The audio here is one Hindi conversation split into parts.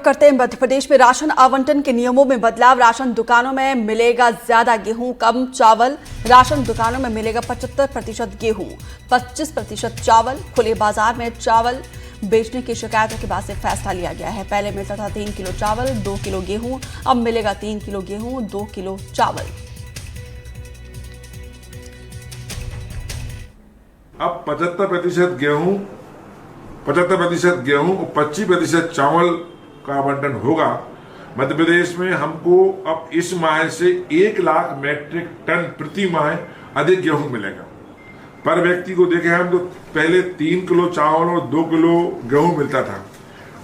करते हैं मध्य प्रदेश में राशन आवंटन के नियमों में बदलाव। राशन दुकानों में मिलेगा ज्यादा गेहूं, कम चावल। राशन दुकानों में मिलेगा 75% गेहूं, 25% चावल। खुले बाजार में चावल बेचने की शिकायतों के बाद से फैसला लिया गया है। पहले मिलता था 3 किलो चावल 2 किलो गेहूं, अब मिलेगा 3 किलो गेहूं 2 किलो चावल। अब 75% गेहूं, 75% गेहूं और 25% चावल का आवंटन होगा। मध्य प्रदेश में हमको अब इस माह से 1 लाख मीट्रिक टन प्रति माह अधिक गेहूं मिलेगा। पर व्यक्ति को देखें हम तो पहले 3 किलो चावल और 2 किलो गेहूं मिलता था,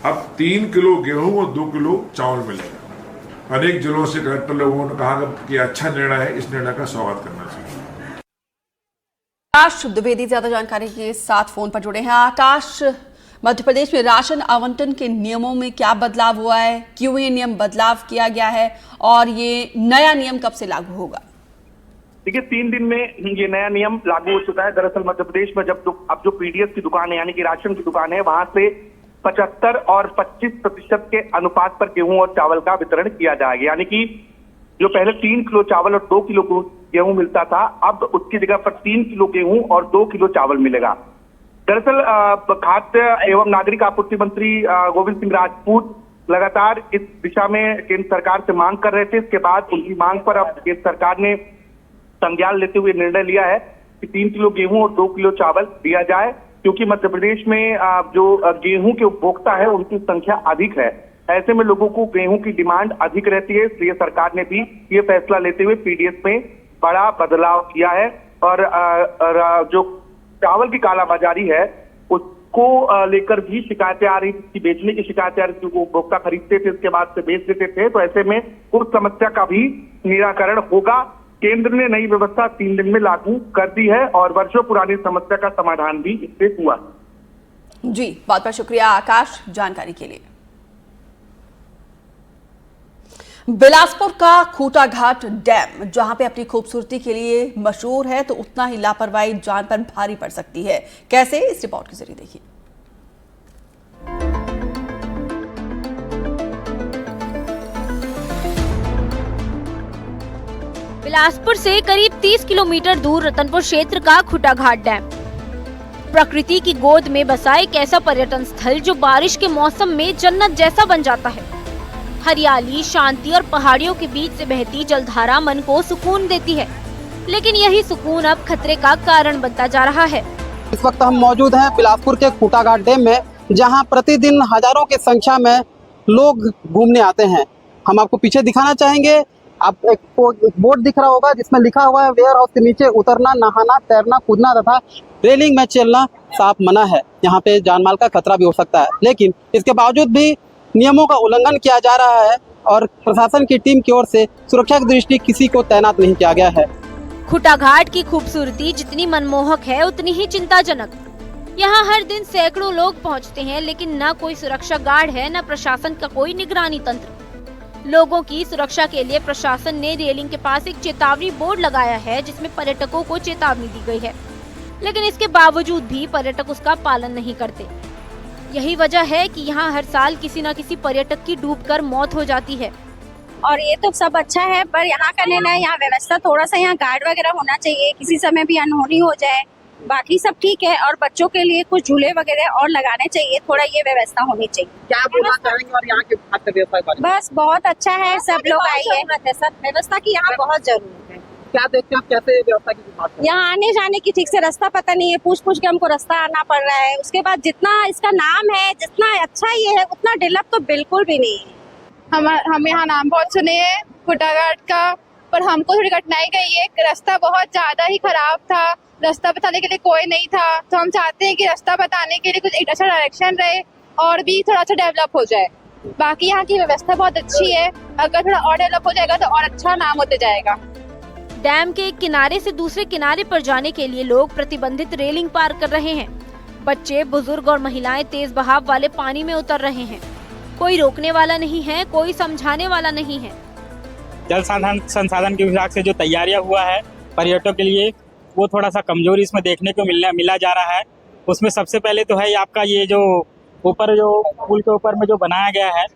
अब 3 किलो गेहूं और 2 किलो चावल मिलेगा। अनेक जिलों से कलेक्टर लोगों ने कहा कि अच्छा निर्णय है, इस निर्णय का स्वागत करना चाहिए। आकाश द्विवेदी ज्यादा जानकारी के साथ फोन पर जुड़े हैं। आकाश, मध्य प्रदेश में राशन आवंटन के नियमों में क्या बदलाव हुआ है, क्यों ये नियम बदलाव किया गया है और ये नया नियम कब से लागू होगा? देखिए, 3 दिन में ये नया नियम लागू हो चुका है। दरअसल मध्य प्रदेश में अब जो पीडीएस की दुकान है, यानी कि राशन की दुकान है, वहां से 75 और 25% के अनुपात पर गेहूं और चावल का वितरण किया जाएगा। यानी कि जो पहले 3 किलो चावल और 2 किलो गेहूं मिलता था, अब उसकी जगह पर 3 किलो गेहूं और 2 किलो चावल मिलेगा। दरअसल खाद्य एवं नागरिक आपूर्ति मंत्री गोविंद सिंह राजपूत लगातार इस दिशा में केंद्र सरकार से मांग कर रहे थे। इसके बाद उनकी मांग पर अब केंद्र सरकार ने संज्ञान लेते हुए निर्णय लिया है कि 3 किलो गेहूं और 2 किलो चावल दिया जाए, क्योंकि मध्य प्रदेश में जो गेहूं के उपभोक्ता है उनकी संख्या अधिक है। ऐसे में लोगों को गेहूं की डिमांड अधिक रहती है, इसलिए सरकार ने भी ये फैसला लेते हुए पीडीएस में बड़ा बदलाव किया है। और जो चावल की कालाबाजारी है उसको लेकर भी शिकायतें आ रही थी, बेचने की शिकायतें आ रही थी। उपभोक्ता खरीदते थे, उसके बाद से बेच देते थे, तो ऐसे में उस समस्या का भी निराकरण होगा। केंद्र ने नई व्यवस्था 3 दिन में लागू कर दी है और वर्षों पुरानी समस्या का समाधान भी इससे हुआ। जी, बहुत बहुत शुक्रिया आकाश जानकारी के लिए। बिलासपुर का खूटा घाट डैम जहां पे अपनी खूबसूरती के लिए मशहूर है, तो उतना ही लापरवाही जान पर भारी पड़ सकती है। कैसे, इस रिपोर्ट के जरिए देखिए। बिलासपुर से करीब 30 किलोमीटर दूर रतनपुर क्षेत्र का खूटा घाट डैम प्रकृति की गोद में बसा एक ऐसा पर्यटन स्थल जो बारिश के मौसम में जन्नत जैसा बन जाता है। हरियाली, शांति और पहाड़ियों के बीच से बहती जलधारा मन को सुकून देती है, लेकिन यही सुकून अब खतरे का कारण बनता जा रहा है। इस वक्त हम मौजूद हैं बिलासपुर के खूटा घाट डैम में, जहां प्रतिदिन हजारों की संख्या में लोग घूमने आते हैं। हम आपको पीछे दिखाना चाहेंगे। आप एक बोर्ड दिख रहा होगा जिसमें लिखा हुआ है वेयर हाउस के नीचे उतरना, नहाना, तैरना, कूदना तथा रेलिंग में चलना साफ मना है। यहाँ पे जानमाल का खतरा भी हो सकता है, लेकिन इसके बावजूद भी नियमों का उल्लंघन किया जा रहा है और प्रशासन की टीम की ओर से सुरक्षा की दृष्टि किसी को तैनात नहीं किया गया है। खूटा घाट की खूबसूरती जितनी मनमोहक है उतनी ही चिंताजनक। यहाँ हर दिन सैकड़ों लोग पहुँचते हैं, लेकिन न कोई सुरक्षा गार्ड है, न प्रशासन का कोई निगरानी तंत्र। लोगों की सुरक्षा के लिए प्रशासन ने रेलिंग के पास एक चेतावनी बोर्ड लगाया है, जिसमें पर्यटकों को चेतावनी दी गई है, लेकिन इसके बावजूद भी पर्यटक उसका पालन नहीं करते। यही वजह है कि यहाँ हर साल किसी न किसी पर्यटक की डूबकर मौत हो जाती है। और ये तो सब अच्छा है, पर यहाँ का लेना है, यहाँ व्यवस्था थोड़ा सा, यहाँ गार्ड वगैरह होना चाहिए, किसी समय भी अनहोनी हो जाए। बाकी सब ठीक है, और बच्चों के लिए कुछ झूले वगैरह और लगाने चाहिए, थोड़ा ये व्यवस्था होनी चाहिए। क्या बोलना चाहेंगे और यहाँ की व्यवस्था? बस बहुत अच्छा है, सब लोग आइए। व्यवस्था की यहाँ बहुत जरूरत है। क्या देखते हैं आप, कैसे व्यवस्था की बात है? यहाँ आने जाने की ठीक से रास्ता पता नहीं है, पूछ पूछ के हमको रास्ता आना पड़ रहा है। उसके बाद जितना इसका नाम है, जितना अच्छा ये है, उतना डेवलप तो बिल्कुल भी नहीं है। हम यहाँ नाम बहुत सुने हैं खूटा घाट का, पर हमको थोड़ी कठिनाई गई है। रास्ता बहुत ज्यादा ही खराब था, रास्ता बताने के लिए कोई नहीं था, तो हम चाहते हैं कि रास्ता बताने के लिए कुछ एक अच्छा डायरेक्शन रहे और भी थोड़ा सा डेवलप हो जाए। बाकी यहाँ की व्यवस्था बहुत अच्छी है, अगर थोड़ा और डेवलप हो जाएगा तो और अच्छा नाम होते जाएगा। डैम के एक किनारे से दूसरे किनारे पर जाने के लिए लोग प्रतिबंधित रेलिंग पार कर रहे हैं। बच्चे, बुजुर्ग और महिलाएं तेज बहाव वाले पानी में उतर रहे हैं। कोई रोकने वाला नहीं है, कोई समझाने वाला नहीं है। जल संसाधन के विभाग से जो तैयारियां हुआ है पर्यटकों के लिए, वो थोड़ा सा कमजोरी इसमें देखने को मिला जा रहा है। उसमें सबसे पहले तो है आपका ये जो ऊपर जो पुल के ऊपर में जो बनाया गया है,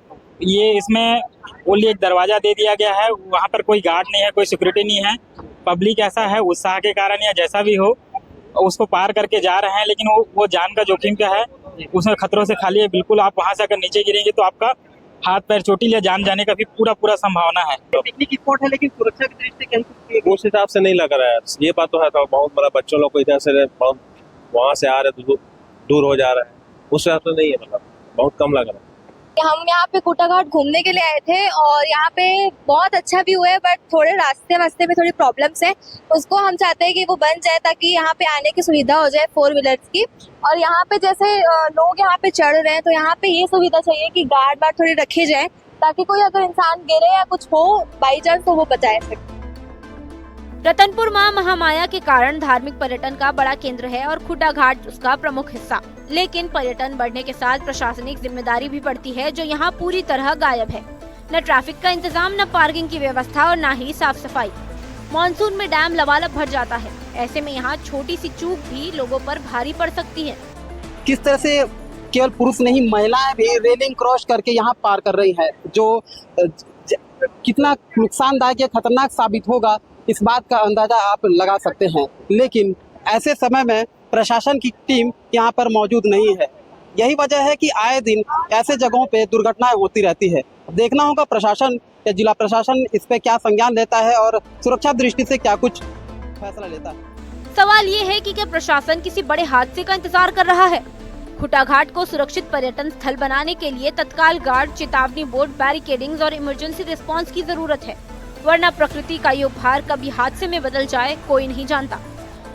ये इसमें ओनली एक दरवाजा दे दिया गया है, वहाँ पर कोई गार्ड नहीं है, कोई सिक्योरिटी नहीं है। पब्लिक ऐसा है उत्साह के कारण या जैसा भी हो उसको पार करके जा रहे हैं, लेकिन वो जान का जोखिम क्या है, उसमें खतरों से खाली है। बिल्कुल आप वहाँ से अगर नीचे गिरेंगे तो आपका हाथ पैर चोटिल या जान जाने का भी पूरा संभावना है। पिकनिक स्पॉट है लेकिन सुरक्षा की दृष्टि से कैसे उस हिसाब से नहीं लग रहा है, ये बात तो है। तो बहुत बड़ा बच्चों लोग को इधर से बहुत वहाँ से आ रहे तो दूर हो जा रहा है, उस हिसाब से नहीं है, मतलब बहुत कम लग रहा है। हम यहाँ पे कुटा घाट घूमने के लिए आए थे और यहाँ पे बहुत अच्छा व्यू है, बट थोड़े रास्ते में थोड़ी प्रॉब्लम्स है। उसको हम चाहते हैं कि वो बन जाए ताकि यहाँ पे आने की सुविधा हो जाए 4 व्हीलर्स की। और यहाँ पे जैसे लोग यहाँ पे चढ़ रहे हैं तो यहाँ पे ये सुविधा चाहिए कि गार्ड बार थोड़ी रखे जाए ताकि कोई अगर इंसान गिरे या कुछ हो बाई चांस तो वो बचाए सके। रतनपुर मां महामाया के कारण धार्मिक पर्यटन का बड़ा केंद्र है और खुटा घाट उसका प्रमुख हिस्सा। लेकिन पर्यटन बढ़ने के साथ प्रशासनिक जिम्मेदारी भी बढ़ती है जो यहाँ पूरी तरह गायब है। न ट्रैफिक का इंतजाम, न पार्किंग की व्यवस्था और न ही साफ सफाई। मॉनसून में डैम लबालब भर जाता है, ऐसे में यहाँ छोटी सी चूक भी लोगों पर भारी पड़ सकती है। किस तरह से केवल पुरुष नहीं महिलाएं भी रेलिंग क्रॉस करके यहाँ पार कर रही है, जो कितना नुकसानदायक या खतरनाक साबित होगा इस बात का अंदाजा आप लगा सकते हैं। लेकिन ऐसे समय में प्रशासन की टीम यहाँ पर मौजूद नहीं है। यही वजह है कि आए दिन ऐसे जगहों पे दुर्घटनाएं होती रहती है। देखना होगा प्रशासन या जिला प्रशासन इस पे क्या संज्ञान लेता है और सुरक्षा दृष्टि से क्या कुछ फैसला लेता है। सवाल ये है कि क्या प्रशासन किसी बड़े हादसे का इंतजार कर रहा है? खुटा घाट को सुरक्षित पर्यटन स्थल बनाने के लिए तत्काल गार्ड, चेतावनी बोर्ड, बैरिकेडिंग्स और इमरजेंसी रिस्पांस की जरूरत है, वरना प्रकृति का ये उपहार कभी हादसे में बदल जाए कोई नहीं जानता।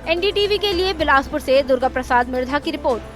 एनडीटीवी के लिए बिलासपुर से दुर्गा प्रसाद मिर्धा की रिपोर्ट।